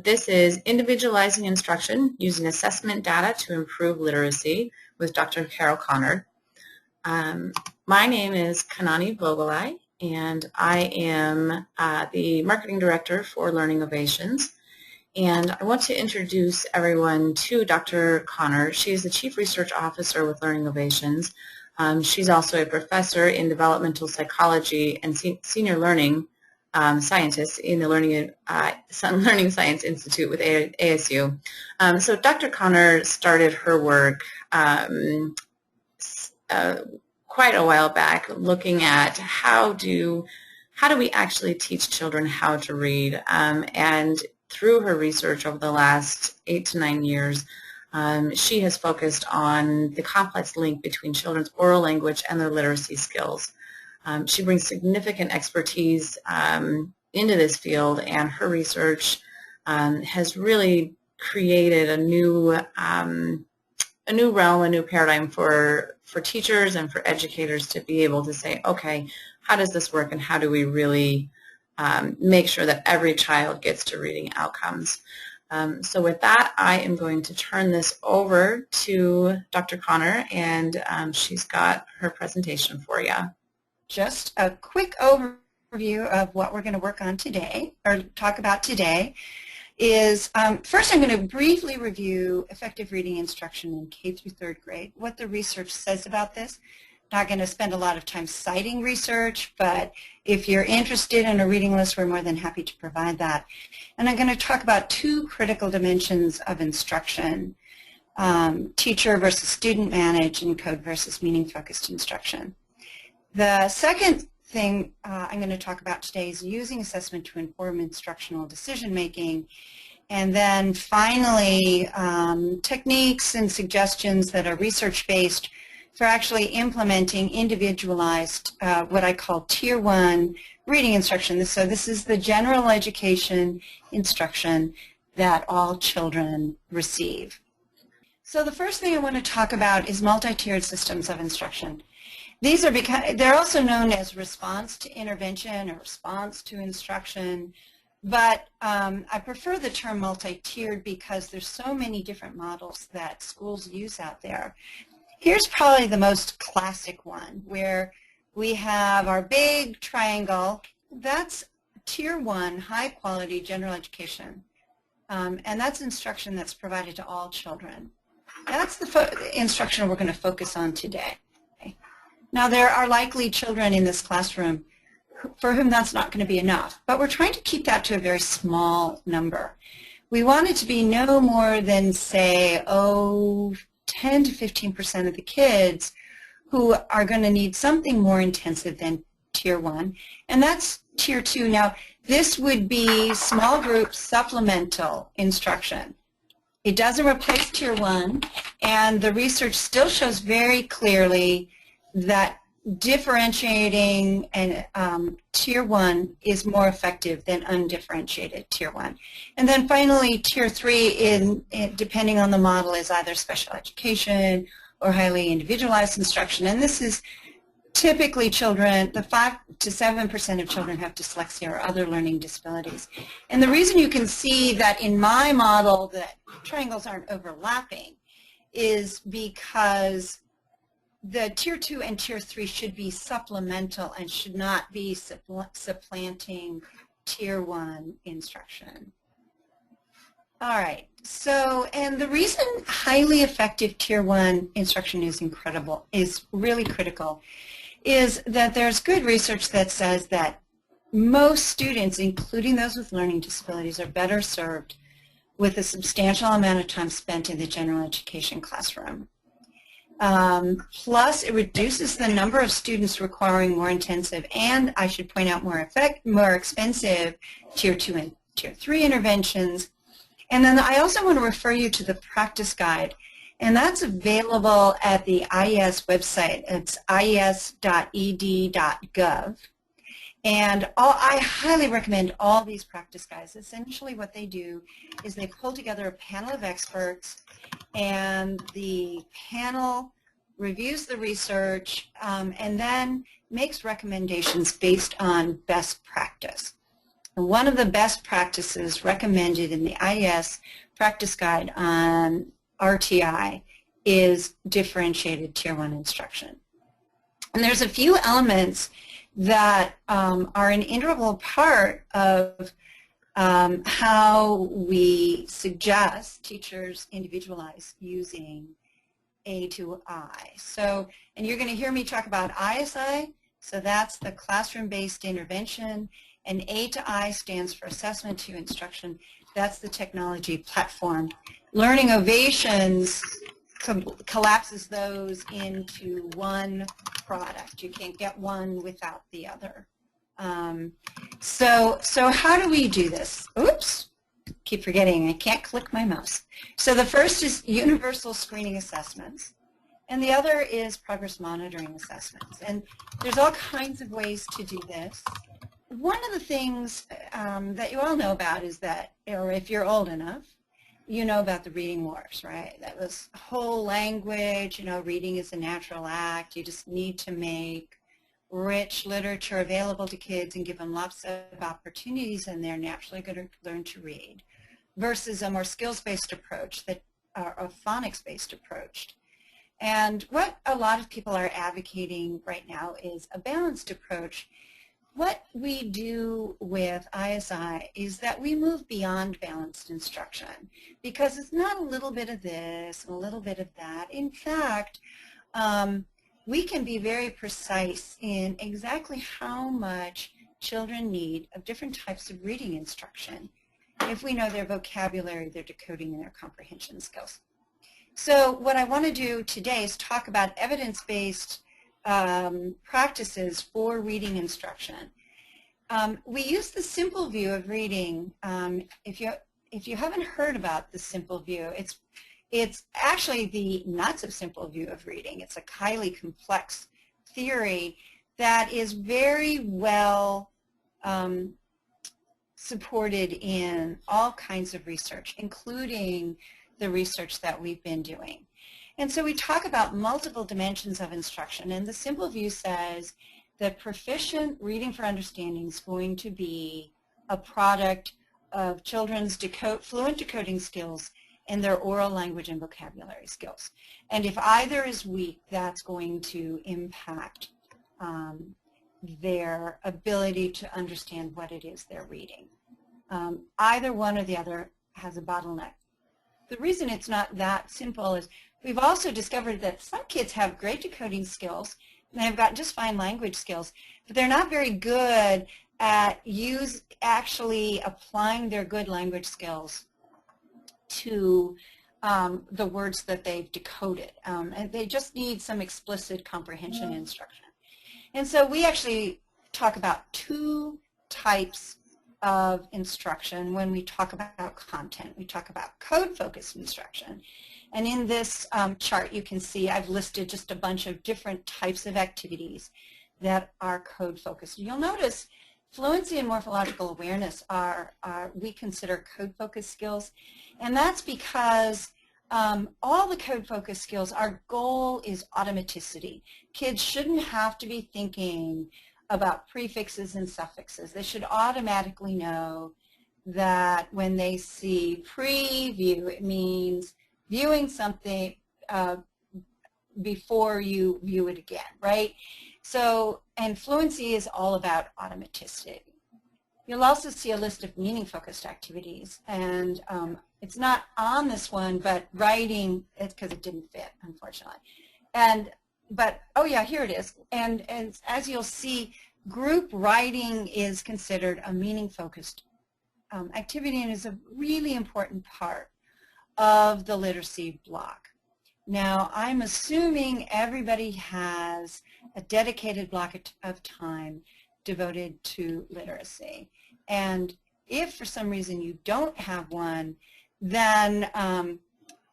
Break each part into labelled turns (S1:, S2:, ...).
S1: This is Individualizing Instruction Using Assessment Data to Improve Literacy with Dr. Carol Connor. My name is Kanani Vogelai, and I am the Marketing Director for Learning Ovations. And I want to introduce everyone to Dr. Connor. She is the Chief Research Officer with Learning Ovations. She's also a professor in developmental psychology and senior learning scientist in the Learning Science Institute with ASU. So Dr. Connor started her work quite a while back, looking at how do we actually teach children how to read, and through her research over the last 8 to 9 years, she has focused on the complex link between children's oral language and their literacy skills. She brings significant expertise into this field, and her research has really created a new realm, a new paradigm for teachers and for educators to be able to say, okay, how does this work, and how do we really make sure that every child gets to reading outcomes? So with that, I am going to turn this over to Dr. Connor, and she's got her presentation for you.
S2: Just a quick overview of what we're going to work on today, or talk about today, is first I'm going to briefly review effective reading instruction in K through 3rd grade, what the research says about this. Not going to spend a lot of time citing research, but if you're interested in a reading list, we're more than happy to provide that. And I'm going to talk about 2 critical dimensions of instruction, teacher versus student managed and code versus meaning-focused instruction. The second thing I'm going to talk about today is using assessment to inform instructional decision-making. And then finally, techniques and suggestions that are research-based for actually implementing individualized, what I call Tier 1 reading instruction. So this is the general education instruction that all children receive. So the first thing I want to talk about is multi-tiered systems of instruction. These are they're also known as response to intervention or response to instruction, but I prefer the term multi-tiered because there's so many different models that schools use out there. Here's probably the most classic one, where we have our big triangle. That's Tier 1, high-quality general education, and that's instruction that's provided to all children. That's the instruction we're going to focus on today. Now, there are likely children in this classroom for whom that's not going to be enough, but we're trying to keep that to a very small number. We want it to be no more than, say, 10 to 15% of the kids who are going to need something more intensive than Tier 1, and that's Tier 2. Now, this would be small group supplemental instruction. It doesn't replace Tier 1, and the research still shows very clearly that differentiating and Tier 1 is more effective than undifferentiated Tier 1. And then finally, Tier 3, depending on the model, is either special education or highly individualized instruction. And this is typically children, the 5 to 7% of children have dyslexia or other learning disabilities. And the reason you can see that in my model that triangles aren't overlapping is because the Tier 2 and Tier 3 should be supplemental and should not be supplanting Tier 1 instruction. All right, so, and the reason highly effective Tier 1 instruction is really critical, is that there's good research that says that most students, including those with learning disabilities, are better served with a substantial amount of time spent in the general education classroom. Plus, it reduces the number of students requiring more intensive and, I should point out, more expensive Tier 2 and Tier 3 interventions. And then I also want to refer you to the practice guide, and that's available at the IES website. It's ies.ed.gov. And I highly recommend all these practice guides. Essentially what they do is they pull together a panel of experts, and the panel reviews the research and then makes recommendations based on best practice. And one of the best practices recommended in the IES practice guide on RTI is differentiated Tier 1 instruction. And there's a few elements that are an integral part of how we suggest teachers individualize using A to I. So, and you're going to hear me talk about ISI, so that's the classroom-based intervention, and A to I stands for assessment to instruction. That's the technology platform. Learning Ovations collapses those into one product. You can't get one without the other. So how do we do this? Oops, keep forgetting, I can't click my mouse. So the first is universal screening assessments, and the other is progress monitoring assessments. And there's all kinds of ways to do this. One of the things that you all know about is that, or if you're old enough, you know about the reading wars, right? That was whole language, you know, reading is a natural act. You just need to make rich literature available to kids and give them lots of opportunities, and they're naturally going to learn to read, versus a more skills-based approach, that a phonics-based approach. And what a lot of people are advocating right now is a balanced approach. What we do with ISI is that we move beyond balanced instruction, because it's not a little bit of this and a little bit of that. In fact, we can be very precise in exactly how much children need of different types of reading instruction if we know their vocabulary, their decoding, and their comprehension skills. So what I want to do today is talk about evidence-based practices for reading instruction. We use the simple view of reading. If you haven't heard about the simple view, it's actually the not so simple view of reading. It's a highly complex theory that is very well supported in all kinds of research, including the research that we've been doing. And so we talk about multiple dimensions of instruction, and the simple view says that proficient reading for understanding is going to be a product of children's fluent decoding skills and their oral language and vocabulary skills. And if either is weak, that's going to impact their ability to understand what it is they're reading. Either one or the other has a bottleneck. The reason it's not that simple is we've also discovered that some kids have great decoding skills, and they've got just fine language skills, but they're not very good at actually applying their good language skills to the words that they've decoded. And they just need some explicit comprehension instruction. And so we actually talk about two types of instruction when we talk about content. We talk about code-focused instruction. And in this chart, you can see I've listed just a bunch of different types of activities that are code-focused. You'll notice fluency and morphological awareness we consider code-focused skills. And that's because all the code-focused skills, our goal is automaticity. Kids shouldn't have to be thinking about prefixes and suffixes. They should automatically know that when they see preview, it means viewing something before you view it again, right? So, and fluency is all about automaticity. You'll also see a list of meaning-focused activities, and it's not on this one, but writing, it's because it didn't fit, unfortunately. But, oh yeah, here it is. And as you'll see, group writing is considered a meaning-focused activity and is a really important part of the literacy block. Now, I'm assuming everybody has a dedicated block of time devoted to literacy. And if for some reason you don't have one, then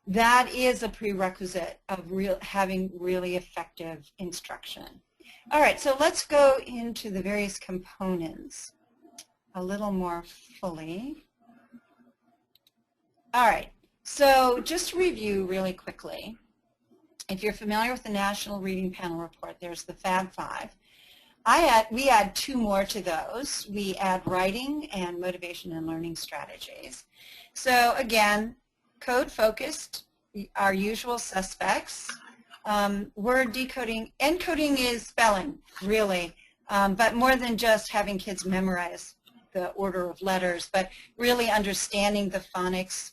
S2: that is a prerequisite of having really effective instruction. All right, so let's go into the various components a little more fully. All right, so just to review really quickly, if you're familiar with the National Reading Panel Report, there's the Fab 5. we add 2 more to those. We add writing and motivation and learning strategies. So again, code focused, our usual suspects. Word decoding, encoding is spelling, really, but more than just having kids memorize the order of letters, but really understanding the phonics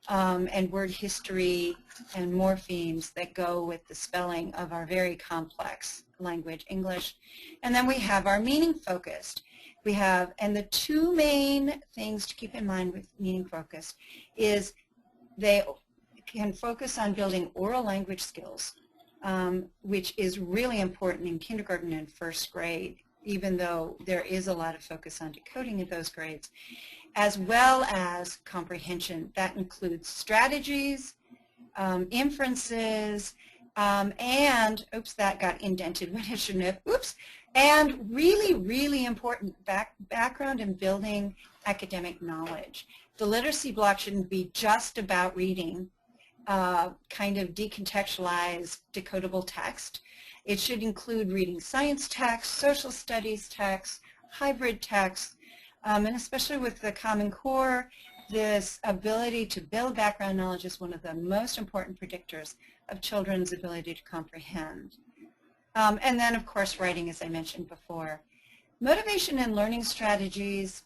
S2: and word history and morphemes that go with the spelling of our very complex language, English. And then we have our meaning focused. We have, and the 2 main things to keep in mind with meaning focused is they can focus on building oral language skills, which is really important in kindergarten and 1st grade, even though there is a lot of focus on decoding in those grades, as well as comprehension. That includes strategies, inferences, and, oops, that got indented when it shouldn't have, oops, and really, really important background in building academic knowledge. The literacy block shouldn't be just about reading kind of decontextualized, decodable text. It should include reading science text, social studies text, hybrid text, and especially with the Common Core, this ability to build background knowledge is one of the most important predictors of children's ability to comprehend. And then, of course, writing, as I mentioned before. Motivation and learning strategies,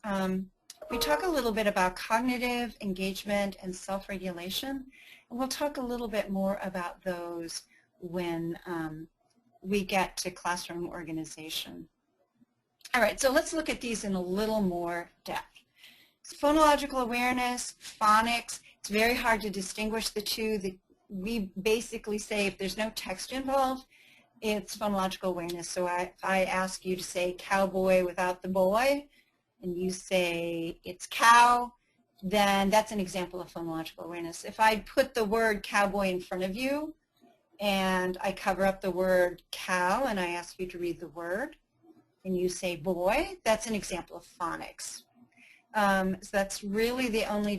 S2: we talk a little bit about cognitive engagement and self-regulation. And we'll talk a little bit more about those when we get to classroom organization. All right, so let's look at these in a little more depth. Phonological awareness, phonics, it's very hard to distinguish the 2. We basically say if there's no text involved, it's phonological awareness. So if I ask you to say cowboy without the boy, and you say it's cow, then that's an example of phonological awareness. If I put the word cowboy in front of you, and I cover up the word cow, and I ask you to read the word, and you say boy, that's an example of phonics. So that's really the only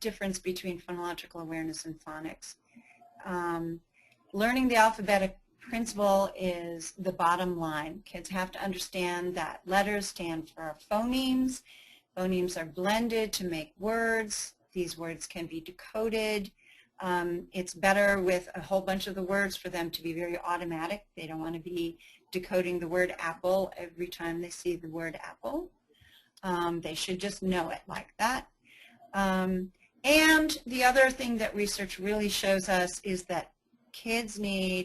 S2: difference between phonological awareness and phonics. Learning the alphabetic principle is the bottom line. Kids have to understand that letters stand for phonemes. Phonemes are blended to make words. These words can be decoded. It's better with a whole bunch of the words for them to be very automatic. They don't want to be decoding the word apple every time they see the word apple. They should just know it like that. And the other thing that research really shows us is that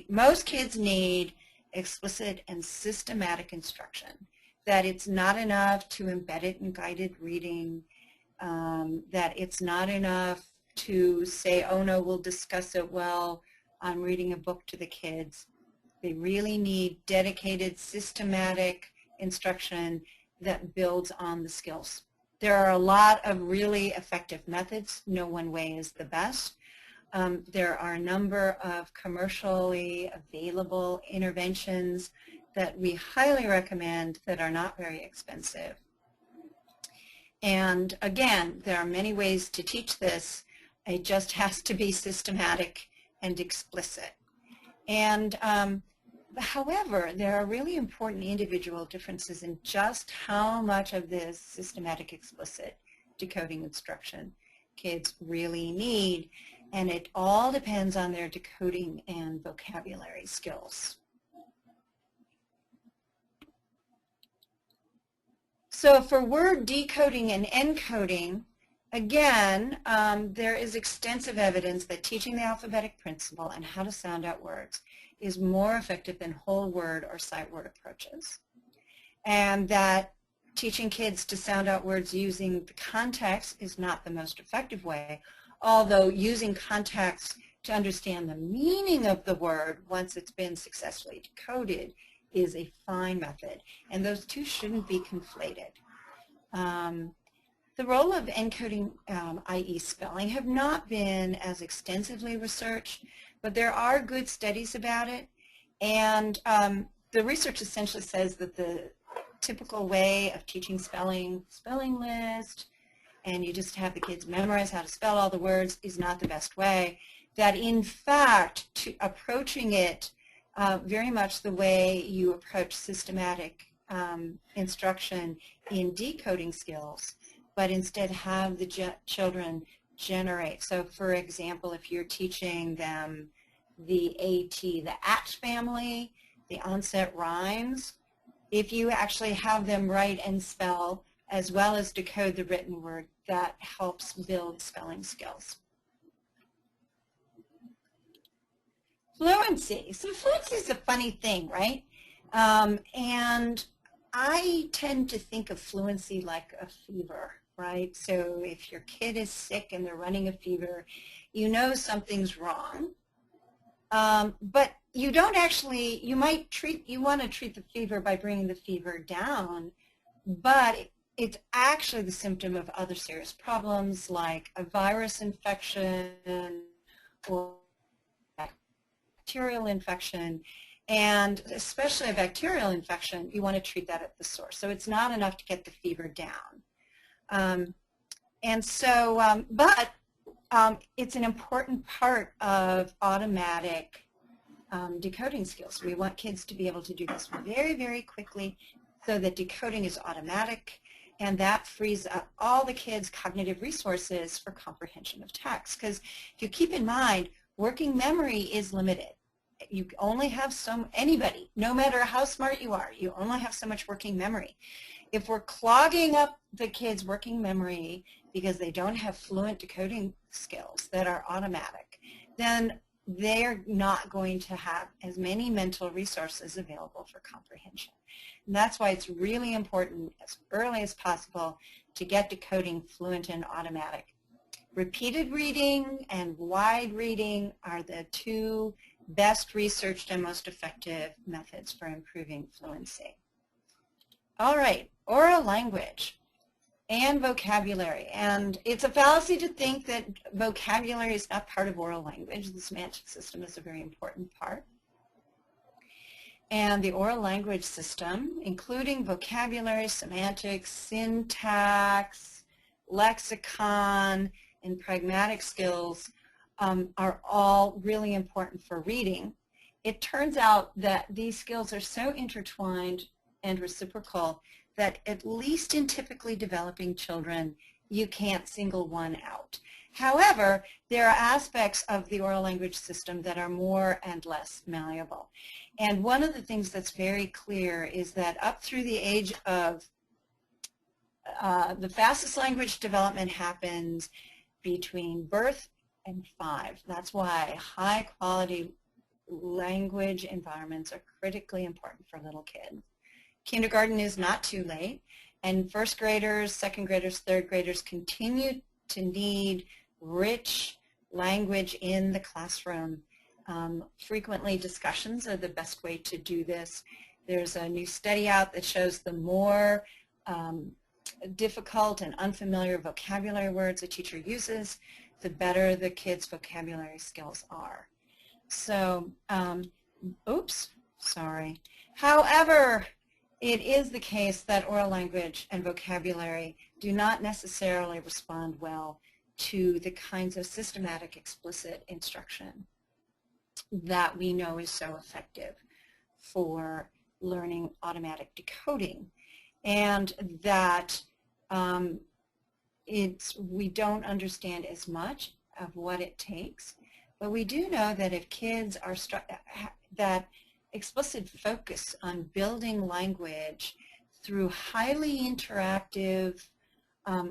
S2: most kids need explicit and systematic instruction, that it's not enough to embed it in guided reading, that it's not enough to say, oh no, we'll discuss it while I'm reading a book to the kids. They really need dedicated, systematic instruction that builds on the skills. There are a lot of really effective methods. No one way is the best. There are a number of commercially available interventions that we highly recommend that are not very expensive. And again, there are many ways to teach this. It just has to be systematic and explicit. And however, there are really important individual differences in just how much of this systematic explicit decoding instruction kids really need, and it all depends on their decoding and vocabulary skills. So for word decoding and encoding, again, there is extensive evidence that teaching the alphabetic principle and how to sound out words is more effective than whole word or sight word approaches. And that teaching kids to sound out words using the context is not the most effective way, although using context to understand the meaning of the word once it's been successfully decoded is a fine method. And those two shouldn't be conflated. The role of encoding, i.e. spelling, have not been as extensively researched, but there are good studies about it. And the research essentially says that the typical way of teaching spelling list, and you just have the kids memorize how to spell all the words, is not the best way. That in fact, approaching it very much the way you approach systematic instruction in decoding skills, but instead have the children generate. So for example, if you're teaching them the AT, the at family, the onset rhymes, if you actually have them write and spell as well as decode the written word, that helps build spelling skills. Fluency. So fluency is a funny thing, right? And I tend to think of fluency like a fever, right? So if your kid is sick and they're running a fever, you know something's wrong. But you don't actually, you want to treat the fever by bringing the fever down, but it's actually the symptom of other serious problems like a virus infection or bacterial infection. And especially a bacterial infection, you want to treat that at the source. So it's not enough to get the fever down. It's an important part of automatic decoding skills. We want kids to be able to do this very, very quickly so that decoding is automatic, and that frees up all the kids' cognitive resources for comprehension of text. Because if you keep in mind, working memory is limited. You only have anybody, no matter how smart you are, you only have so much working memory. If we're clogging up the kids' working memory because they don't have fluent decoding skills that are automatic, then they're not going to have as many mental resources available for comprehension. And that's why it's really important as early as possible to get decoding fluent and automatic. Repeated reading and wide reading are the two best researched and most effective methods for improving fluency. All right, oral language and vocabulary. And it's a fallacy to think that vocabulary is not part of oral language. The semantic system is a very important part. And the oral language system, including vocabulary, semantics, syntax, lexicon, and pragmatic skills, are all really important for reading. It turns out that these skills are so intertwined and reciprocal that at least in typically developing children, you can't single one out. However, there are aspects of the oral language system that are more and less malleable. And one of the things that's very clear is that up through the age of the fastest language development happens between birth and 5. That's why high quality language environments are critically important for little kids. Kindergarten is not too late, and first graders, second graders, third graders continue to need rich language in the classroom. Frequently discussions are the best way to do this. There's a new study out that shows the more difficult and unfamiliar vocabulary words a teacher uses, the better the kids' vocabulary skills are. So, However, it is the case that oral language and vocabulary do not necessarily respond well to the kinds of systematic explicit instruction that we know is so effective for learning automatic decoding, and that we don't understand as much of what it takes, but we do know that if kids are that explicit focus on building language through highly interactive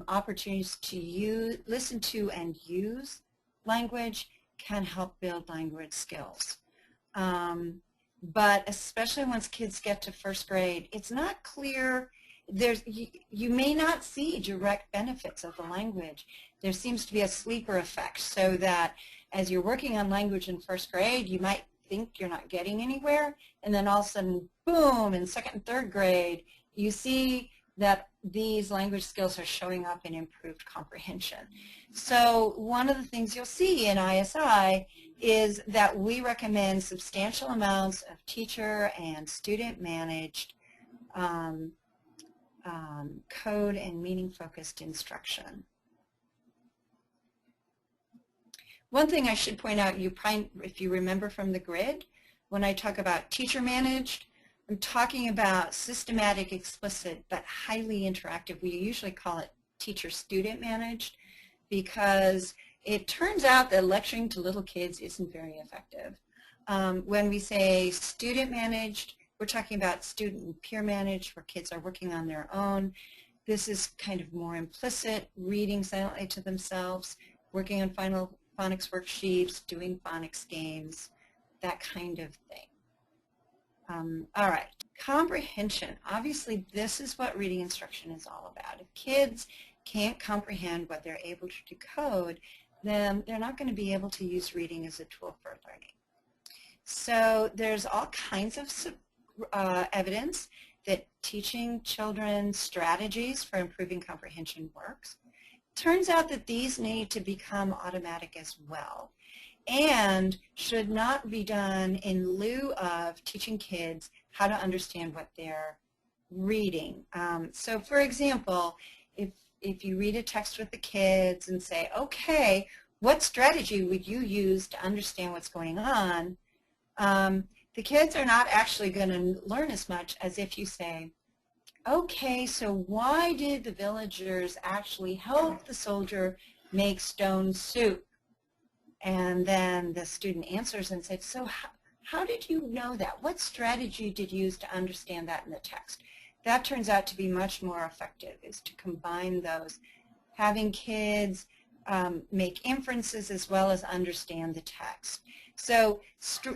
S2: opportunities to listen to and use language can help build language skills. But especially once kids get to first grade, it's not clear. You may not see direct benefits of the language. There seems to be a sleeper effect, so that as you're working on language in first grade, you might think you're not getting anywhere, and then all of a sudden, boom, in second and third grade, you see that these language skills are showing up in improved comprehension. So one of the things you'll see in ISI is that we recommend substantial amounts of teacher and student managed code and meaning-focused instruction. One thing I should point out, if you remember from the grid, when I talk about teacher-managed I'm talking about systematic, explicit, but highly interactive. We usually call it teacher-student managed because it turns out that lecturing to little kids isn't very effective. When we say student managed, we're talking about student and peer managed, where kids are working on their own. This is kind of more implicit, reading silently to themselves, working on final phonics worksheets, doing phonics games, that kind of thing. All right, comprehension. Obviously, this is what reading instruction is all about. If kids can't comprehend what they're able to decode, then they're not going to be able to use reading as a tool for learning. So there's all kinds of evidence that teaching children strategies for improving comprehension works. Turns out that these need to become automatic as well, and should not be done in lieu of teaching kids how to understand what they're reading. So for example, if you read a text with the kids and say, okay, what strategy would you use to understand what's going on? The kids are not actually going to learn as much as if you say, okay, so why did the villagers actually help the soldier make stone soup? And then the student answers and said, so how did you know that? What strategy did you use to understand that in the text? That turns out to be much more effective, is to combine those, having kids make inferences as well as understand the text. So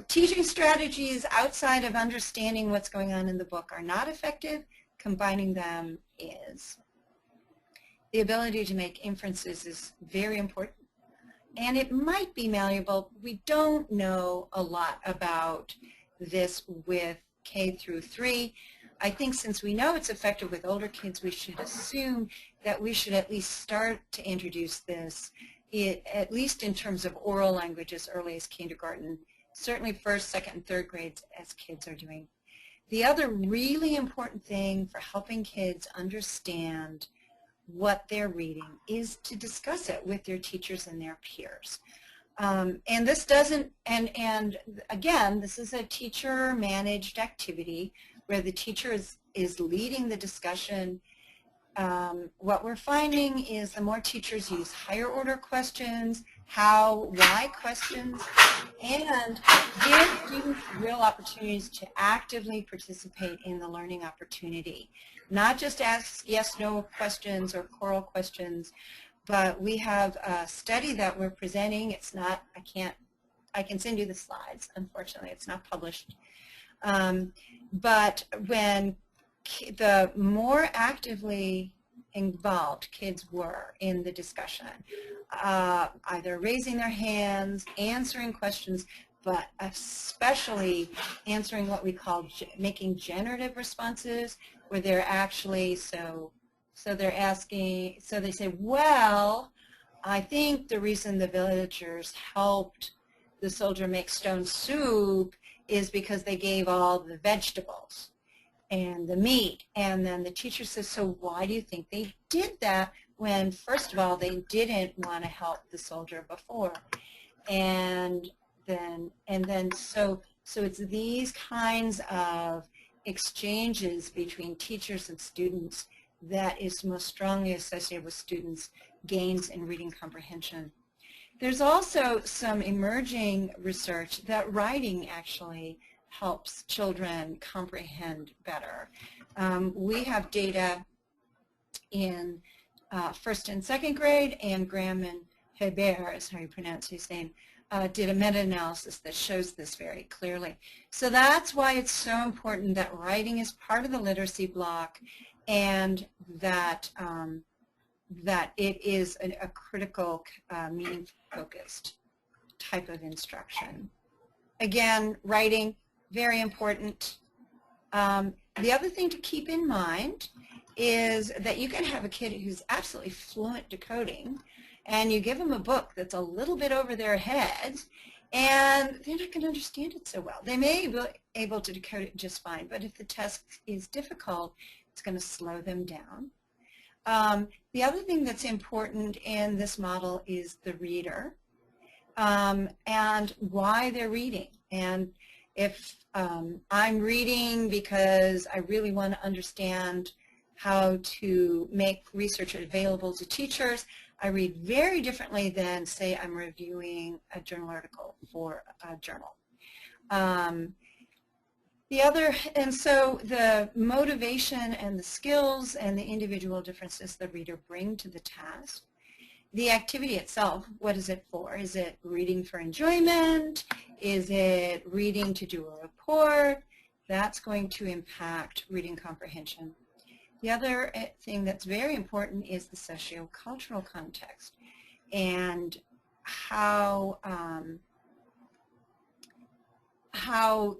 S2: teaching strategies outside of understanding what's going on in the book are not effective. Combining them is. The ability to make inferences is very important, and it might be malleable. We don't know a lot about this with K through 3. I think since we know it's effective with older kids, we should assume that we should at least start to introduce this, at least in terms of oral language, as early as kindergarten, certainly first, second, and third grades as kids are doing. The other really important thing for helping kids understand what they're reading is to discuss it with their teachers and their peers. And this doesn't, and again, this is a teacher-managed activity where the teacher is leading the discussion. What we're finding is the more teachers use higher order questions, how, why questions, and give students real opportunities to actively participate in the learning opportunity. Not just ask yes/no questions or choral questions, but we have a study that we're presenting. It's not, I can send you the slides. Unfortunately, it's not published. But when the more actively involved kids were in the discussion, either raising their hands, answering questions, but especially answering what we call making generative responses, where they're actually, so they're asking, so they say, well, I think the reason the villagers helped the soldier make stone soup is because they gave all the vegetables and the meat. And then the teacher says, so why do you think they did that when, first of all, they didn't want to help the soldier before? And then so it's these kinds of exchanges between teachers and students that is most strongly associated with students' gains in reading comprehension. There's also some emerging research that writing actually helps children comprehend better. We have data in first and second grade, and Graham and Hebert, is how you pronounce his name, did a meta-analysis that shows this very clearly. So that's why it's so important that writing is part of the literacy block, and that that it is a critical, meaning-focused type of instruction. Again, writing, very important. The other thing to keep in mind is that you can have a kid who's absolutely fluent decoding, and you give them a book that's a little bit over their heads, and they're not going to understand it so well. They may be able to decode it just fine, but if the test is difficult, it's going to slow them down. The other thing that's important in this model is the reader, and why they're reading. And If I'm reading because I really want to understand how to make research available to teachers, I read very differently than, say, I'm reviewing a journal article for a journal. And so the motivation and the skills and the individual differences the reader bring to the task. The activity itself, what is it for? Is it reading for enjoyment? Is it reading to do a report? That's going to impact reading comprehension. The other thing that's very important is the socio-cultural context and how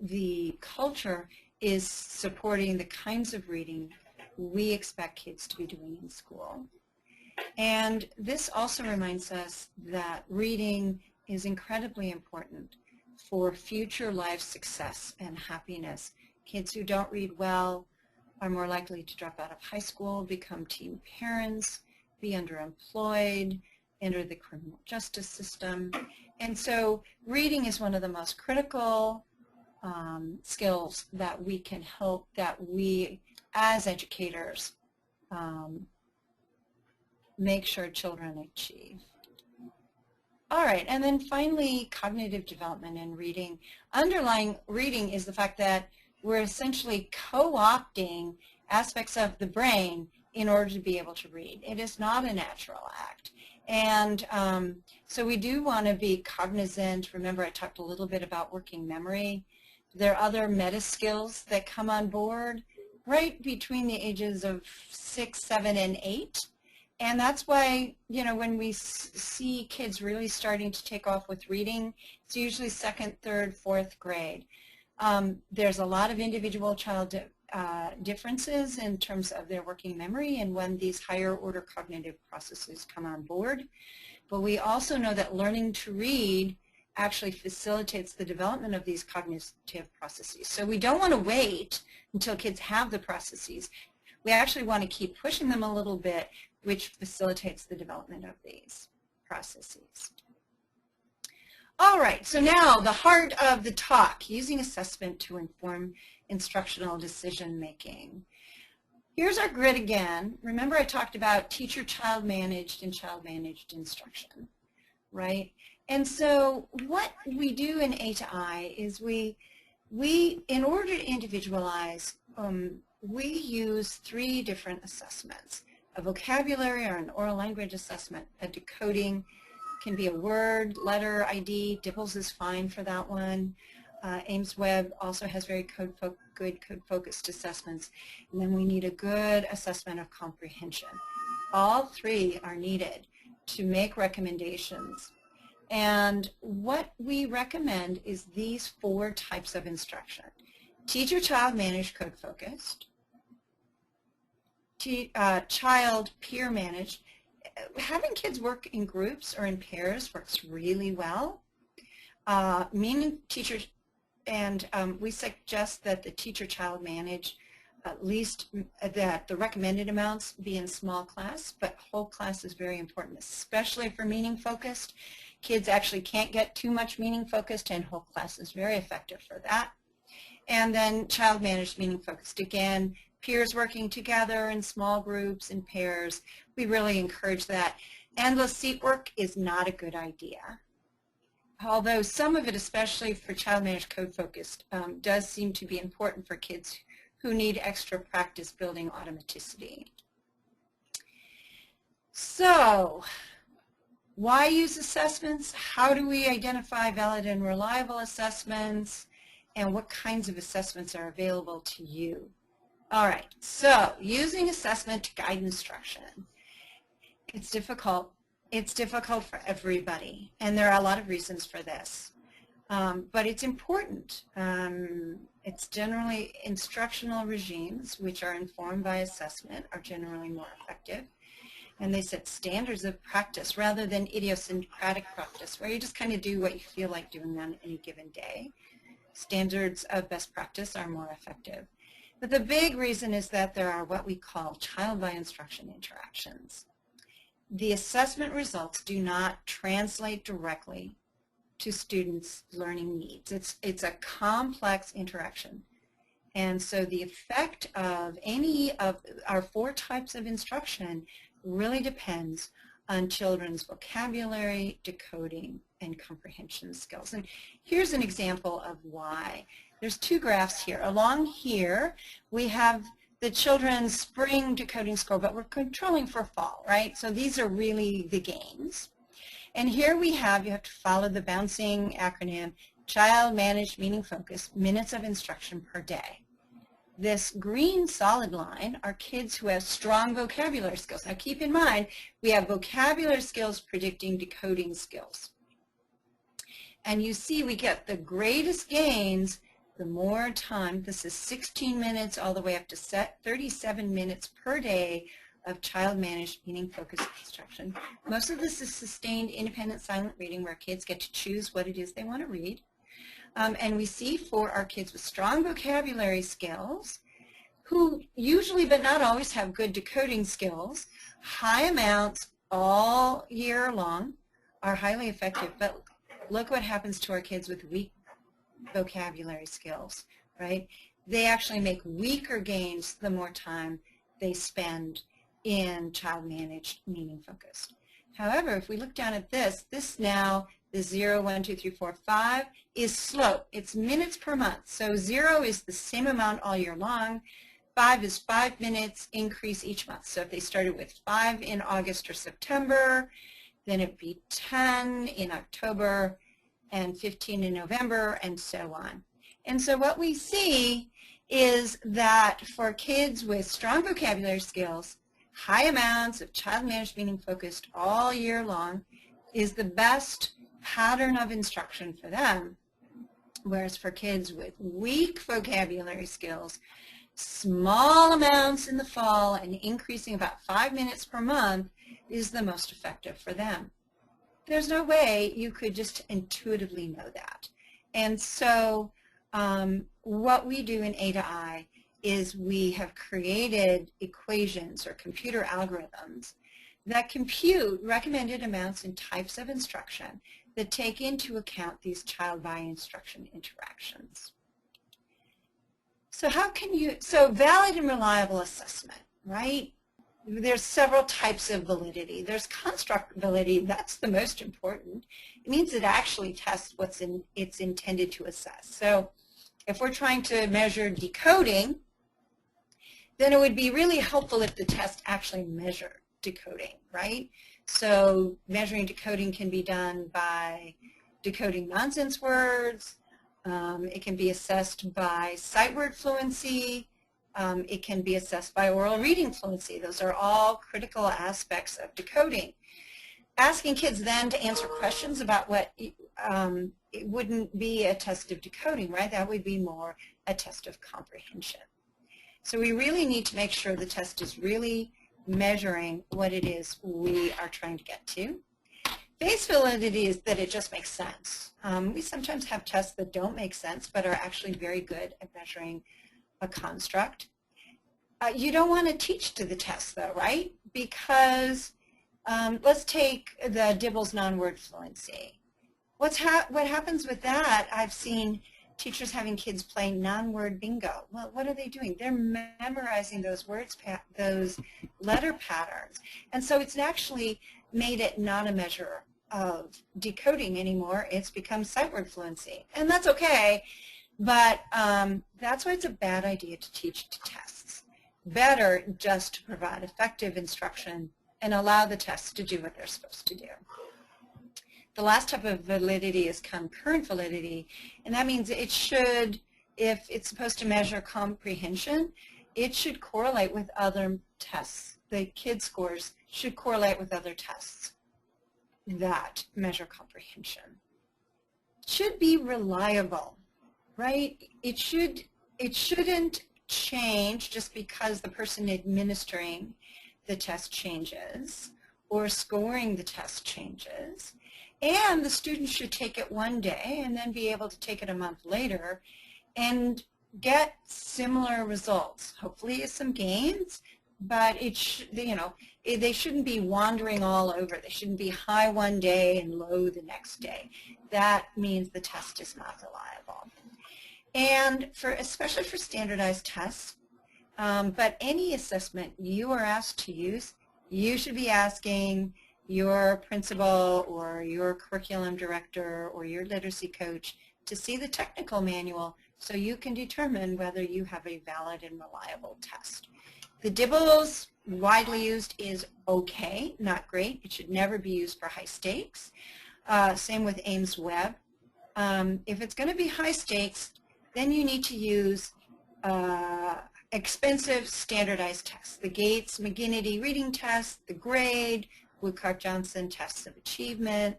S2: the culture is supporting the kinds of reading we expect kids to be doing in school. And this also reminds us that reading is incredibly important for future life success and happiness. Kids who don't read well are more likely to drop out of high school, become teen parents, be underemployed, enter the criminal justice system. And so reading is one of the most critical skills that we can help, that we as educators make sure children achieve. All right, and then finally, cognitive development in reading. Underlying reading is the fact that we're essentially co-opting aspects of the brain in order to be able to read. It is not a natural act. And so we do want to be cognizant. Remember, I talked a little bit about working memory. There are other meta skills that come on board right between the ages of 6, 7, and 8. And that's why, you know, when we see kids really starting to take off with reading, it's usually 2nd, 3rd, 4th grade. There's a lot of individual child differences in terms of their working memory and when these higher order cognitive processes come on board. But we also know that learning to read actually facilitates the development of these cognitive processes. So we don't want to wait until kids have the processes. We actually want to keep pushing them a little bit, which facilitates the development of these processes. All right, so now the heart of the talk, using assessment to inform instructional decision making. Here's our grid again. Remember I talked about teacher-child managed and child-managed instruction, right? And so what we do in A to I is we in order to individualize, we use 3 different assessments: a vocabulary or an oral language assessment, a decoding, can be a word, letter, ID. DIPPLES is fine for that one. Ames Web also has very good code-focused assessments. And then we need a good assessment of comprehension. All 3 are needed to make recommendations. And what we recommend is these 4 types of instruction: teacher-child managed code-focused, child peer managed. Having kids work in groups or in pairs works really well. Meaning teachers, and we suggest that the teacher-child manage at least that the recommended amounts be in small class, but whole class is very important, especially for meaning focused. Kids actually can't get too much meaning focused, and whole class is very effective for that. And then child managed meaning focused, again, peers working together in small groups and pairs. We really encourage that. Endless seat work is not a good idea. Although some of it, especially for child managed code focused, does seem to be important for kids who need extra practice building automaticity. So, why use assessments? How do we identify valid and reliable assessments? And what kinds of assessments are available to you? All right, so using assessment to guide instruction. It's difficult. It's difficult for everybody, and there are a lot of reasons for this. But it's important. It's generally instructional regimes, which are informed by assessment, are generally more effective. And they set standards of practice rather than idiosyncratic practice, where you just kind of do what you feel like doing on any given day. Standards of best practice are more effective. But the big reason is that there are what we call child by instruction interactions. The assessment results do not translate directly to students' learning needs. It's a complex interaction. And so the effect of any of our 4 types of instruction really depends on children's vocabulary, decoding, and comprehension skills. And here's an example of why. There's 2 graphs here. Along here, we have the children's spring decoding score, but we're controlling for fall, right? So these are really the gains. And here we have, you have to follow the bouncing acronym, Child Managed Meaning Focused, minutes of instruction per day. This green solid line are kids who have strong vocabulary skills. Now keep in mind, we have vocabulary skills predicting decoding skills. And you see we get the greatest gains the more time. This is 16 minutes all the way up to 37 minutes per day of child-managed meaning-focused instruction. Most of this is sustained independent silent reading where kids get to choose what it is they want to read. And we see for our kids with strong vocabulary skills, who usually but not always have good decoding skills, high amounts all year long are highly effective. But look what happens to our kids with weak vocabulary skills, right? They actually make weaker gains the more time they spend in child-managed meaning-focused. However, if we look down at this now, the 0, 1, 2, 3, 4, 5 is slope. It's minutes per month. So 0 is the same amount all year long. 5 is 5 minutes increase each month. So if they started with 5 in August or September, then it would be 10 in October and 15 in November and so on. And so what we see is that for kids with strong vocabulary skills, high amounts of child-managed meaning-focused all year long is the best pattern of instruction for them, whereas for kids with weak vocabulary skills, small amounts in the fall and increasing about 5 minutes per month is the most effective for them. There's no way you could just intuitively know that. And so what we do in A to I is we have created equations or computer algorithms that compute recommended amounts and types of instruction that take into account these child-by instruction interactions. So valid and reliable assessment, right? There's several types of validity. There's construct validity. That's the most important. It means it actually tests what's it's intended to assess. So if we're trying to measure decoding, then it would be really helpful if the test actually measured decoding, right? So measuring decoding can be done by decoding nonsense words. It can be assessed by sight word fluency. It can be assessed by oral reading fluency. Those are all critical aspects of decoding. Asking kids then to answer questions about what it wouldn't be a test of decoding, right? That would be more a test of comprehension. So we really need to make sure the test is really measuring what it is we are trying to get to. Face validity is that it just makes sense. We sometimes have tests that don't make sense but are actually very good at measuring a construct. You don't want to teach to the test though, right? Because let's take the Dibbles non-word fluency. What happens with that, I've seen teachers having kids play non-word bingo. Well, what are they doing? They're memorizing those words, those letter patterns. And so it's actually made it not a measure of decoding anymore. It's become sight word fluency. And that's okay, but that's why it's a bad idea to teach to tests. Better just to provide effective instruction and allow the tests to do what they're supposed to do. The last type of validity is concurrent validity, and that means it should, if it's supposed to measure comprehension, it should correlate with other tests. The kids' scores should correlate with other tests that measure comprehension. It should be reliable, right? It shouldn't change just because the person administering the test changes or scoring the test changes. And the student should take it one day and then be able to take it a month later and get similar results. Hopefully some gains, but they shouldn't be wandering all over. They shouldn't be high one day and low the next day. That means the test is not reliable. And especially for standardized tests, but any assessment you are asked to use, you should be asking your principal or your curriculum director or your literacy coach to see the technical manual so you can determine whether you have a valid and reliable test. The DIBELS, widely used, is okay, not great. It should never be used for high stakes. Same with Ames Web. If it's going to be high stakes, then you need to use expensive standardized tests. The Gates McGinnity reading test, the GRADE, Woodcock-Johnson tests of achievement,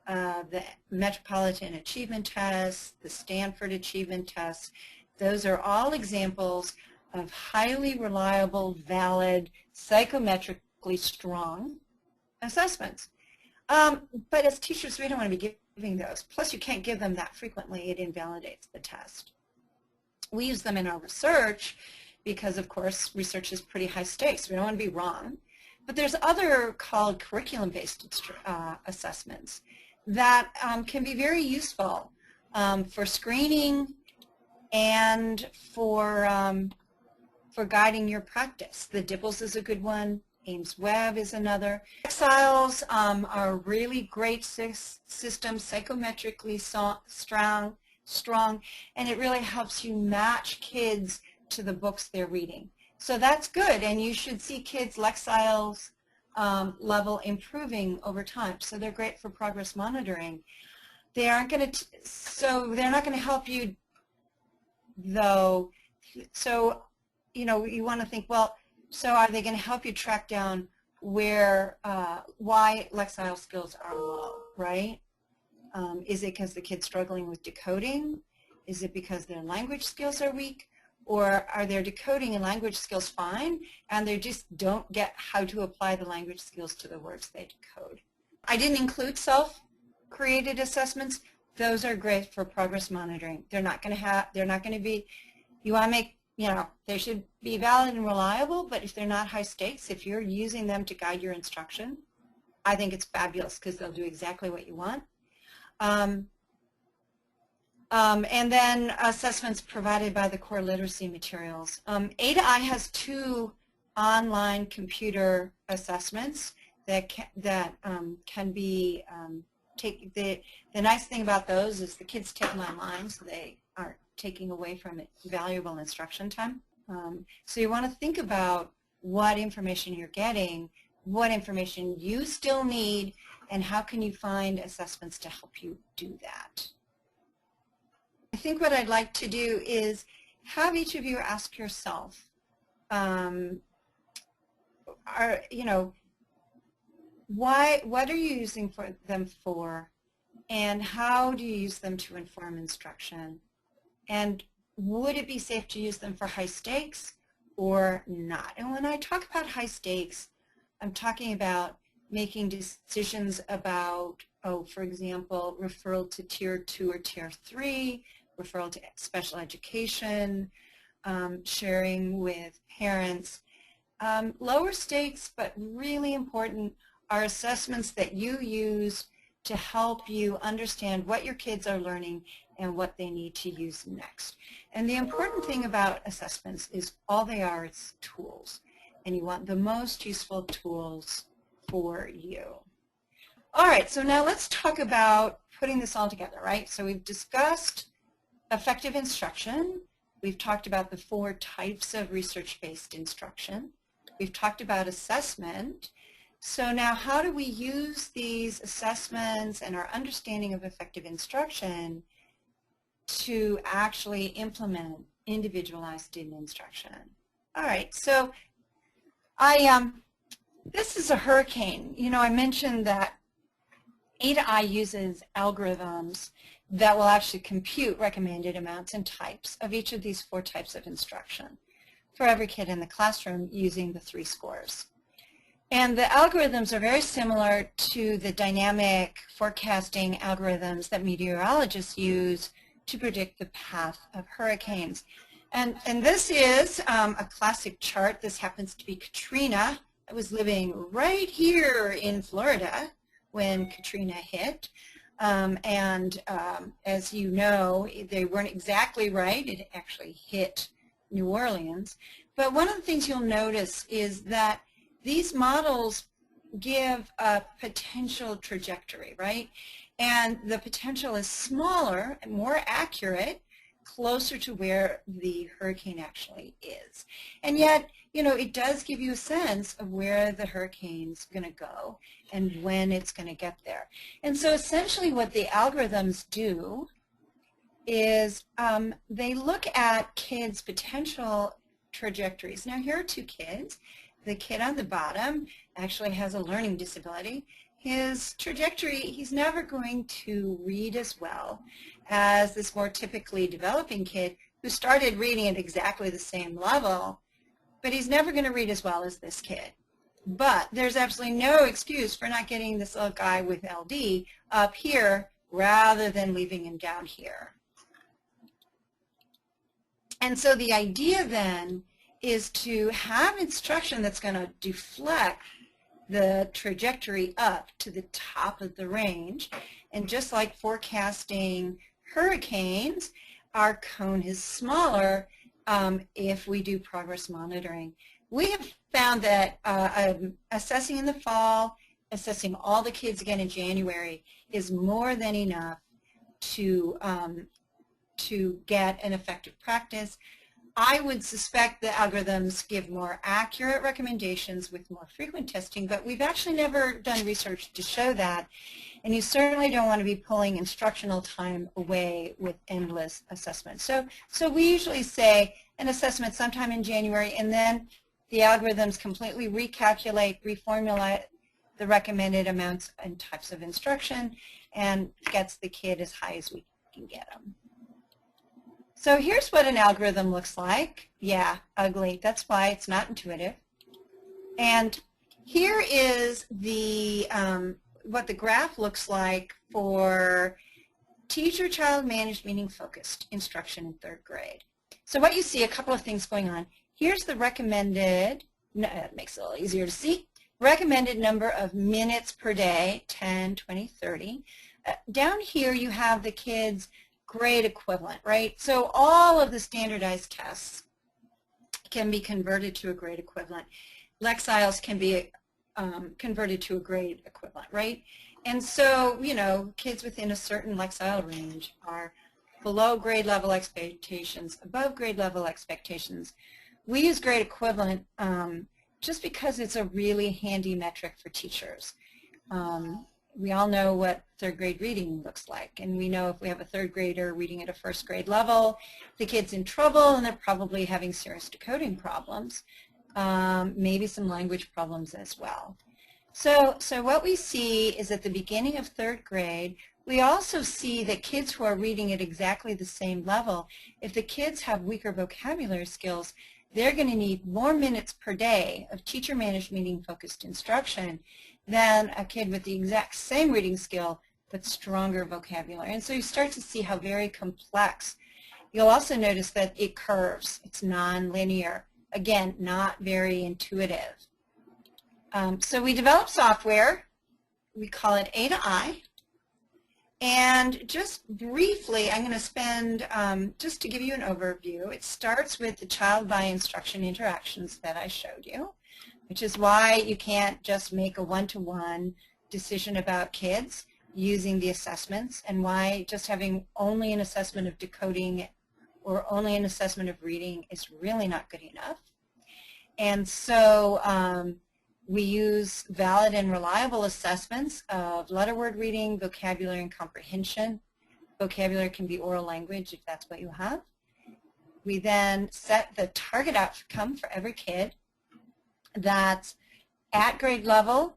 S2: the Metropolitan Achievement Test, the Stanford Achievement Test. Those are all examples of highly reliable, valid, psychometrically strong assessments. But as teachers, we don't want to be giving those. Plus, you can't give them that frequently. It invalidates the test. We use them in our research because, of course, research is pretty high stakes. We don't want to be wrong. But there's other called curriculum-based assessments that can be very useful for screening and for guiding your practice. The DIBELS is a good one. Ames Web is another. Exiles are a really great system, psychometrically strong, and it really helps you match kids to the books they're reading. So that's good, and you should see kids' Lexiles level improving over time. So they're great for progress monitoring. They aren't going to, so they're not going to help you, though. So, you want to think, well, so are they going to help you track down why Lexile skills are low, right? Is it because the kid's struggling with decoding? Is it because their language skills are weak? Or are their decoding and language skills fine, and they just don't get how to apply the language skills to the words they decode? I didn't include self-created assessments. Those are great for progress monitoring. They're not going to be, you want to make, they should be valid and reliable, but if they're not high stakes, if you're using them to guide your instruction, I think it's fabulous because they'll do exactly what you want. And then assessments provided by the core literacy materials. A2I has 2 online computer assessments that can be the nice thing about those is the kids take them online, so they aren't taking away from it valuable instruction time. So you want to think about what information you're getting, what information you still need, and how can you find assessments to help you do that. I think what I'd like to do is have each of you ask yourself, what are you using them for, and how do you use them to inform instruction? And would it be safe to use them for high stakes or not? And when I talk about high stakes, I'm talking about making decisions about, for example, referral to Tier 2 or Tier 3, referral to special education, sharing with parents. Lower stakes, but really important, are assessments that you use to help you understand what your kids are learning and what they need to use next. And the important thing about assessments is all they are is tools. And you want the most useful tools for you. All right, so now let's talk about putting this all together, right? So we've discussed effective instruction. We've talked about the 4 types of research-based instruction. We've talked about assessment. So now how do we use these assessments and our understanding of effective instruction to actually implement individualized student instruction? All right, so this is a hurricane. I mentioned that A2I uses algorithms that will actually compute recommended amounts and types of each of these 4 types of instruction for every kid in the classroom using the 3 scores. And the algorithms are very similar to the dynamic forecasting algorithms that meteorologists use to predict the path of hurricanes. And this is a classic chart. This happens to be Katrina. I was living right here in Florida when Katrina hit. As you know, they weren't exactly right. It actually hit New Orleans. But one of the things you'll notice is that these models give a potential trajectory, right? And the potential is smaller and more accurate, closer to where the hurricane actually is. And yet, you know, it does give you a sense of where the hurricane's going to go and when it's going to get there. And so essentially what the algorithms do is they look at kids' potential trajectories. Now here are two kids. The kid on the bottom actually has a learning disability. His trajectory, he's never going to read as well as this more typically developing kid who started reading at exactly the same level, but he's never going to read as well as this kid. But there's absolutely no excuse for not getting this little guy with LD up here rather than leaving him down here. And so the idea then is to have instruction that's going to deflect the trajectory up to the top of the range. And just like forecasting hurricanes, our cone is smaller if we do progress monitoring. We have found that assessing in the fall, assessing all the kids again in January is more than enough to get an effective practice. I would suspect the algorithms give more accurate recommendations with more frequent testing, but we've actually never done research to show that. And you certainly don't want to be pulling instructional time away with endless assessments. So we usually say an assessment sometime in January, and then the algorithms completely recalculate, reformulate the recommended amounts and types of instruction, and gets the kid as high as we can get them. So here's what an algorithm looks like. Yeah, ugly. That's why it's not intuitive. And here is the what the graph looks like for teacher-child managed meaning focused instruction in third grade. So what you see, a couple of things going on. Here's the recommended, it makes it a little easier to see, recommended number of minutes per day, 10, 20, 30. Down here you have the kids' grade equivalent, right? So all of the standardized tests can be converted to a grade equivalent. Lexiles can be converted to a grade equivalent, right? And so, you know, kids within a certain Lexile range are below grade level expectations, above grade level expectations. We use grade equivalent just because it's a really handy metric for teachers. We all know what third grade reading looks like, and we know if we have a third grader reading at a first grade level, the kid's in trouble and they're probably having serious decoding problems, maybe some language problems as well. So what we see is at the beginning of third grade, we also see that kids who are reading at exactly the same level, if the kids have weaker vocabulary skills, they're going to need more minutes per day of teacher-managed meaning-focused instruction than a kid with the exact same reading skill but stronger vocabulary. And so you start to see how very complex. You'll also notice that it curves. It's non-linear. Again, not very intuitive. So we develop software. We call it A to I. And just briefly, I'm going to spend, just to give you an overview, it starts with the child by instruction interactions that I showed you, which is why you can't just make a one-to-one decision about kids using the assessments, and why just having only an assessment of decoding or only an assessment of reading is really not good enough. And so we use valid and reliable assessments of letter word reading, vocabulary, and comprehension. Vocabulary can be oral language if that's what you have. We then set the target outcome for every kid. That's at grade level.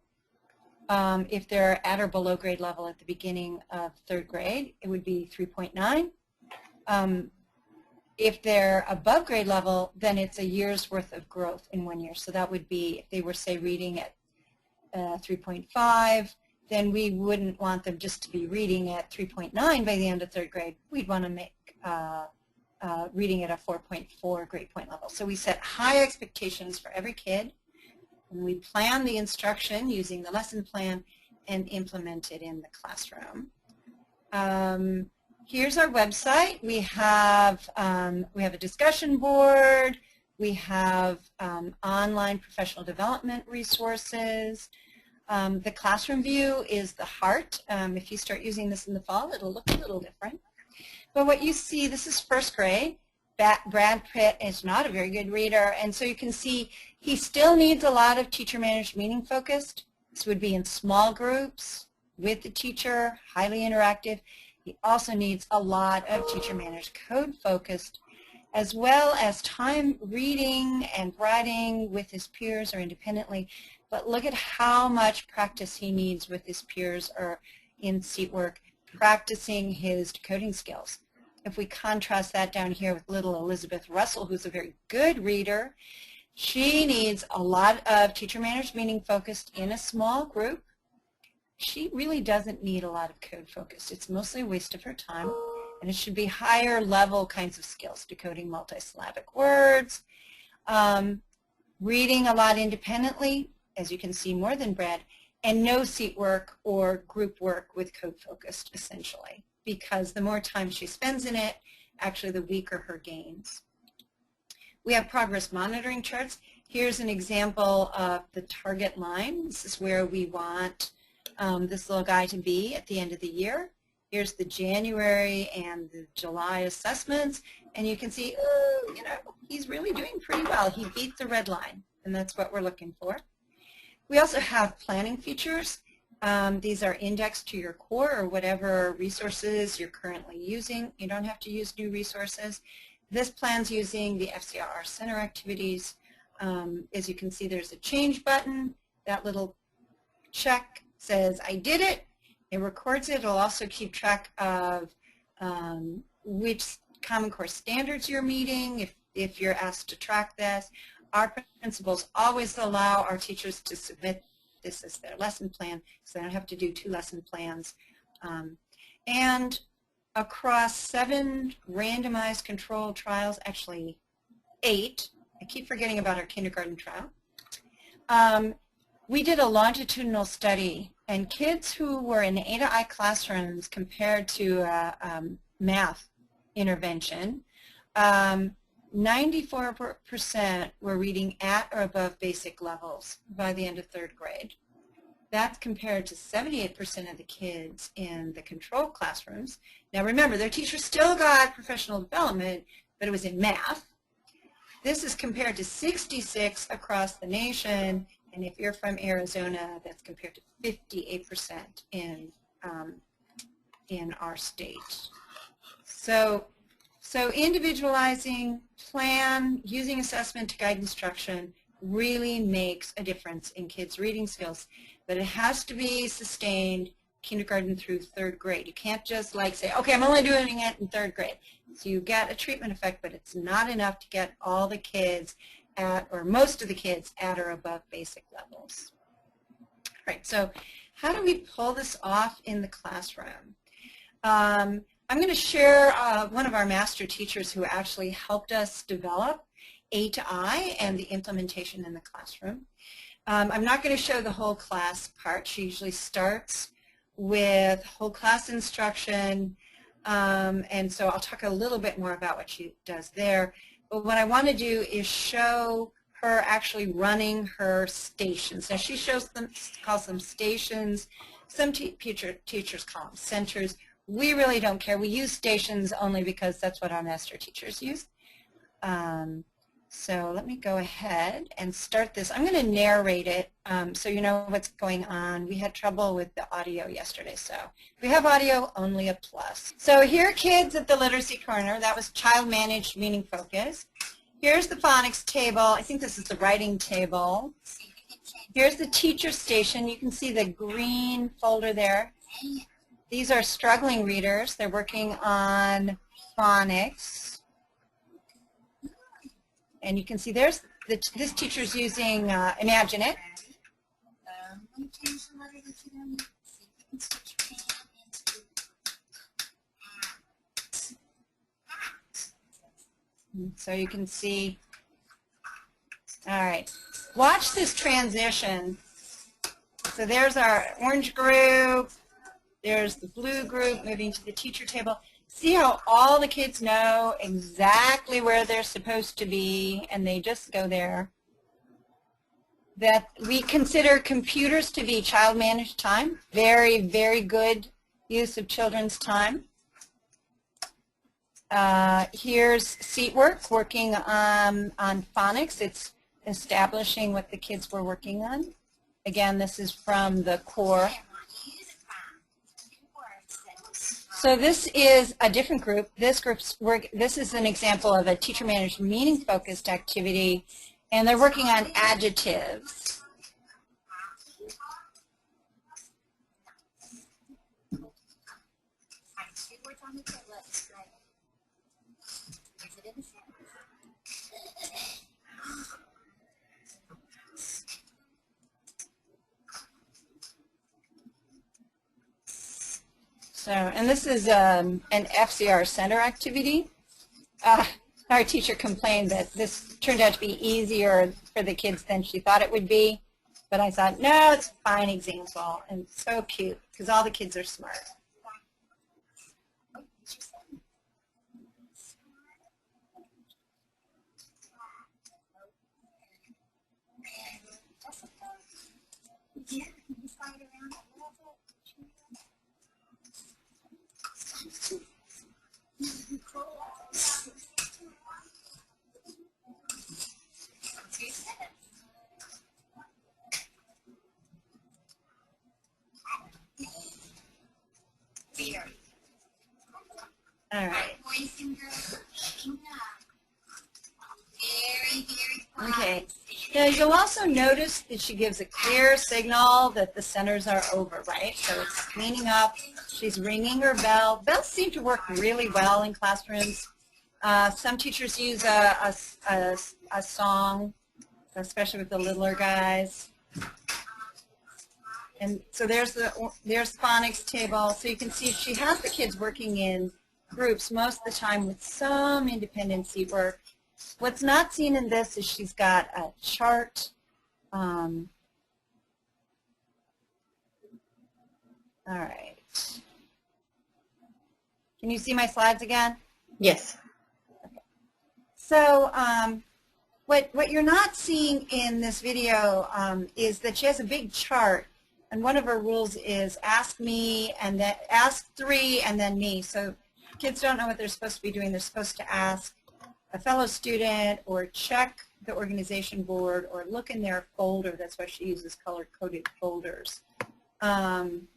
S2: If they're at or below grade level at the beginning of third grade, it would be 3.9. If they're above grade level, then it's a year's worth of growth in 1 year. So that would be, if they were, say, reading at 3.5, then we wouldn't want them just to be reading at 3.9 by the end of third grade. We'd want to make reading at a 4.4 grade point level. So we set high expectations for every kid, and we plan the instruction using the lesson plan and implement it in the classroom. Here's our website. We have a discussion board. We have online professional development resources. The classroom view is the heart. If you start using this in the fall, it'll look a little different. But what you see, this is first grade. Brad Pitt is not a very good reader, and so you can see he still needs a lot of teacher-managed, meaning-focused. This would be in small groups with the teacher, highly interactive. He also needs a lot of teacher-managed, code-focused, as well as time reading and writing with his peers or independently. But look at how much practice he needs with his peers or in seat work, practicing his decoding skills. If we contrast that down here with little Elizabeth Russell, who's a very good reader, she needs a lot of teacher-managed, meaning-focused in a small group. She really doesn't need a lot of code-focused. It's mostly a waste of her time, and it should be higher level kinds of skills, decoding multisyllabic words, reading a lot independently, as you can see, more than Brad, and no seat work or group work with code-focused, essentially, because the more time she spends in it, actually the weaker her gains. We have progress monitoring charts. Here's an example of the target line. This is where we want this little guy to be at the end of the year. Here's the January and the July assessments, and you can see, oh, you know, he's really doing pretty well. He beat the red line, and that's what we're looking for. We also have planning features. These are indexed to your core or whatever resources you're currently using. You don't have to use new resources. This plan's using the FCRR Center activities. As you can see, there's a change button. That little check says, I did it. It records it. It'll also keep track of which Common Core standards you're meeting, if you're asked to track this. Our principals always allow our teachers to submit this as their lesson plan, so they don't have to do 2 lesson plans. And across 7 randomized controlled trials, actually 8, I keep forgetting about our kindergarten trial, we did a longitudinal study, and kids who were in A to I classrooms compared to math intervention, 94% were reading at or above basic levels by the end of 3rd grade. That's compared to 78% of the kids in the control classrooms. Now remember, their teachers still got professional development, but it was in math. This is compared to 66 across the nation, and if you're from Arizona, that's compared to 58% in our state. So individualizing, plan, using assessment to guide instruction really makes a difference in kids' reading skills. But it has to be sustained kindergarten through 3rd grade. You can't just like say, okay, I'm only doing it in 3rd grade. So you get a treatment effect, but it's not enough to get all the kids at, or most of the kids at or above basic levels. All right, so how do we pull this off in the classroom? I'm going to share one of our master teachers who actually helped us develop A to I and the implementation in the classroom. I'm not going to show the whole class part. She usually starts with whole class instruction, and so I'll talk a little bit more about what she does there. But what I want to do is show her actually running her stations. Now she calls them stations. Some teachers call them centers. We really don't care. We use stations only because that's what our master teachers use. So let me go ahead and start this. I'm going to narrate it so you know what's going on. We had trouble with the audio yesterday, so if we have audio, only a plus. So here are kids at the literacy corner. That was child managed, meaning focused. Here's the phonics table. I think this is the writing table. Here's the teacher station. You can see the green folder there. These are struggling readers. They're working on phonics. And you can see there's this teacher's using Imagine It. So you can see, all right, watch this transition. So there's our orange group, there's the blue group moving to the teacher table. See how all the kids know exactly where they're supposed to be, and they just go there. That we consider computers to be child-managed time. Very, very good use of children's time. Here's seat work, working on phonics. It's establishing what the kids were working on. Again, this is from the core. So this is a different group. This is an example of a teacher-managed meaning-focused activity, and they're working on adjectives. So, and this is an FCR Center activity. Our teacher complained that this turned out to be easier for the kids than she thought it would be. But I thought, no, it's a fine example, and it's so cute because all the kids are smart. All right. Okay. Now you'll also notice that she gives a clear signal that the centers are over, right? So it's cleaning up. She's ringing her bell. Bells seem to work really well in classrooms. Some teachers use a song, especially with the littler guys. And so there's phonics table. So you can see she has the kids working in groups most of the time with some independent seat work. What's not seen in this is she's got a chart. All right. Can you see my slides again?
S1: Yes.
S2: Okay. So what you're not seeing in this video is that she has a big chart, and one of her rules is ask me, and then ask 3 and then me. So kids don't know what they're supposed to be doing. They're supposed to ask a fellow student or check the organization board or look in their folder. That's why she uses color-coded folders to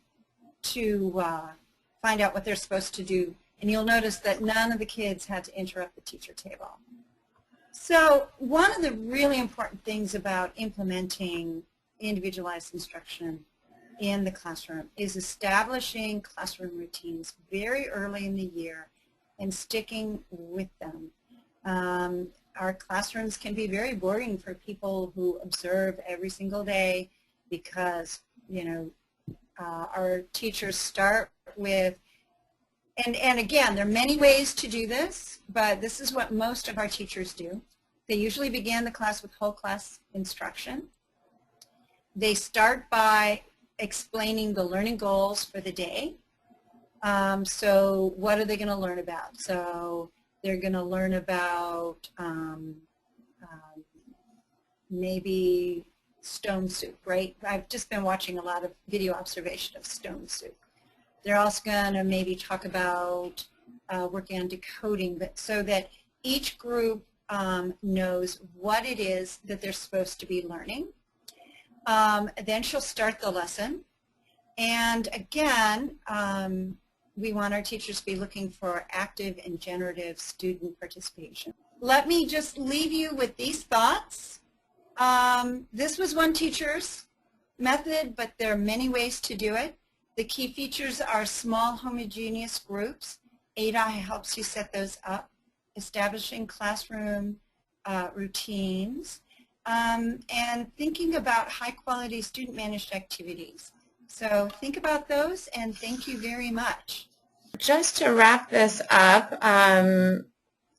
S2: find out what they're supposed to do. And you'll notice that none of the kids had to interrupt the teacher table. So one of the really important things about implementing individualized instruction in the classroom is establishing classroom routines very early in the year and sticking with them. Our classrooms can be very boring for people who observe every single day because, you know, our teachers start with, and again, there are many ways to do this, but this is what most of our teachers do. They usually begin the class with whole class instruction. They start by explaining the learning goals for the day. So what are they going to learn about? So they're going to learn about maybe stone soup, right? I've just been watching a lot of video observation of stone soup. They're also going to maybe talk about working on decoding, but so that each group knows what it is that they're supposed to be learning. Then she'll start the lesson. And again, we want our teachers to be looking for active and generative student participation. Let me just leave you with these thoughts. This was one teacher's method, but there are many ways to do it. The key features are small homogeneous groups. ADA helps you set those up, establishing classroom routines, and thinking about high-quality student-managed activities. So think about those, and thank you very much.
S1: Just to wrap this up,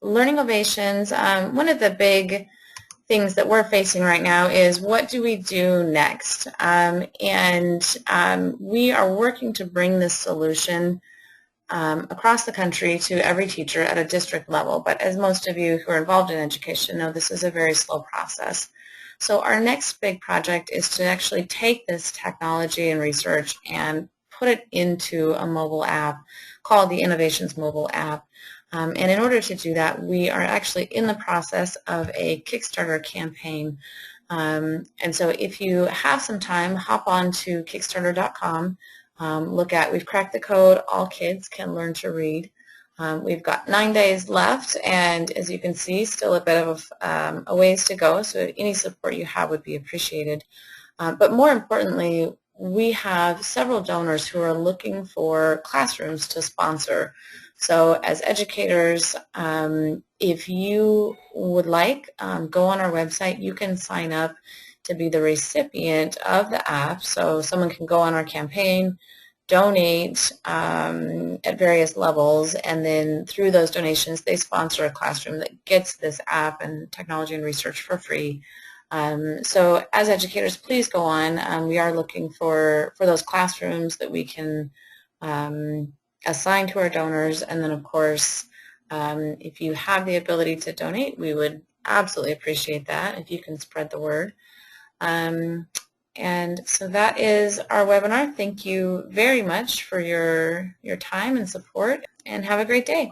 S1: Learning Ovations, one of the big things that we're facing right now is what do we do next? We are working to bring this solution across the country to every teacher at a district level. But as most of you who are involved in education know, this is a very slow process. So our next big project is to actually take this technology and research and put it into a mobile app called the Innovations mobile app. And in order to do that, we are actually in the process of a Kickstarter campaign. And so if you have some time, hop on to Kickstarter.com. We've cracked the code, all kids can learn to read. We've got 9 days left, and as you can see, still a bit of a ways to go, so any support you have would be appreciated. But more importantly, we have several donors who are looking for classrooms to sponsor. So as educators, if you would like, go on our website. You can sign up to be the recipient of the app. So someone can go on our campaign, donate at various levels, and then through those donations they sponsor a classroom that gets this app and technology and research for free. So as educators, please go on. We are looking for those classrooms that we can assign to our donors, and then of course if you have the ability to donate, we would absolutely appreciate that if you can spread the word. And so that is our webinar. Thank you very much for your time and support, and have a great day.